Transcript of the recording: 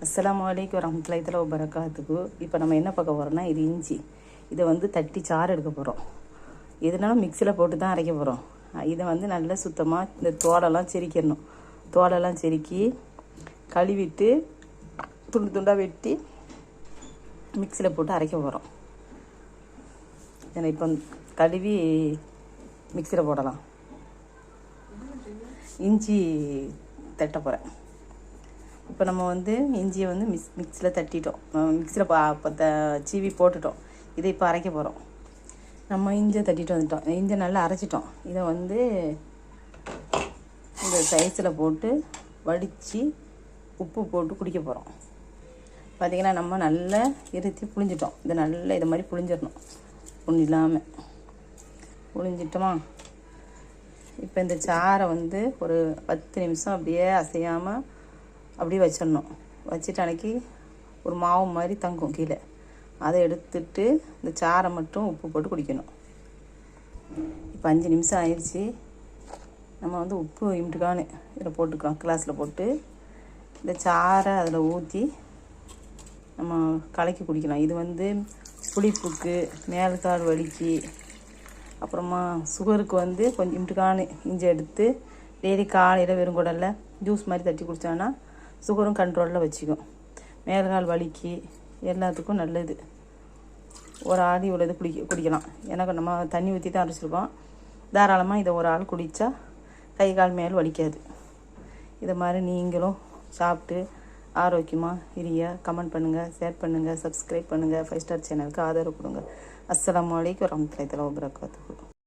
அஸ்ஸலாமு அலைக்கும் வரஹ்மத்துல்லாஹி தஆலா வபரகாத்துஹு. இப்போ நம்ம என்ன பார்க்க போகிறோம்னா, இது இஞ்சி. இதை வந்து தட்டி சாறு எடுக்க போகிறோம். எதுனாலும் மிக்சியில் போட்டு தான் அரைக்க போகிறோம். இதை வந்து நல்லா சுத்தமாக இந்த தோலெல்லாம் செரிக்கணும். தோலெல்லாம் செருக்கி கழுவிட்டு துண்டு துண்டாக வெட்டி மிக்சியில் போட்டு அரைக்க போகிறோம். ஏன்னா இப்போ கழுவி மிக்சியில் போடலாம். இஞ்சி தட்ட போகிறேன். இப்போ நம்ம வந்து இஞ்சியை வந்து மிக்சியில் தட்டிட்டோம். மிக்சியில் இப்போ சீவி போட்டுட்டோம். இதை இப்போ அரைக்க போகிறோம். நம்ம இஞ்சியை தட்டிட்டு வந்துட்டோம். இஞ்சி நல்லா அரைச்சிட்டோம். இதை வந்து இந்த சைஸில் போட்டு வடித்து உப்பு போட்டு குடிக்க போகிறோம். பார்த்திங்கன்னா நம்ம நல்லா இருத்தி புழிஞ்சிட்டோம். இதை நல்லா இதை மாதிரி புழிஞ்சிடணும். ஒன்றும் இல்லாமல் புழிஞ்சிட்டோமா. இப்போ இந்த சாறை வந்து ஒரு 10 நிமிஷம் அப்படியே அசையாமல் அப்படியே வச்சிடணும். வச்சுட்டு அன்றைக்கி ஒரு மாவு மாதிரி தங்கும் கீழே. அதை எடுத்துட்டு இந்த சாறை மட்டும் உப்பு போட்டு குடிக்கணும். இப்போ 5 நிமிஷம் ஆயிடுச்சு. நம்ம வந்து உப்பு இம்ட்டுக்கான்னு இதில் போட்டுக்கலாம். கிளாஸில் போட்டு இந்த சாறை அதில் ஊற்றி நம்ம கலக்கி குடிக்கலாம். இது வந்து புளிப்புக்கு, மேல்கால் வலிக்கு, அப்புறமா சுகருக்கு வந்து கொஞ்சம் இம்ட்டுக்கான்னு இஞ்சி எடுத்து டெய்லி காலையில் வெறும் குடலில் ஜூஸ் மாதிரி தட்டி குடித்தோன்னா சுகரும் கண்ட்ரோலில் வச்சுக்கும். மேல்கால் வலிக்கு எல்லாத்துக்கும் நல்லது. ஒரு ஆள் இவ்வளோ இது குடிக்கலாம். எனக்கு நம்ம தண்ணி ஊற்றி தான் அரைச்சிருக்கோம். தாராளமாக இதை ஒரு ஆள் குடித்தா கை கால் மேல் வலிக்காது. இதை மாதிரி நீங்களும் சாப்பிட்டு ஆரோக்கியமாக இருங்க. கமெண்ட் பண்ணுங்கள், ஷேர் பண்ணுங்கள், சப்ஸ்கிரைப் பண்ணுங்கள். 5 ஸ்டார் சேனலுக்கு ஆதரவு கொடுங்க. அஸ்ஸலாமு அலைக்கும் வரஹ்மத்துல்லாஹி தஆலா வபரகாத்துஹு.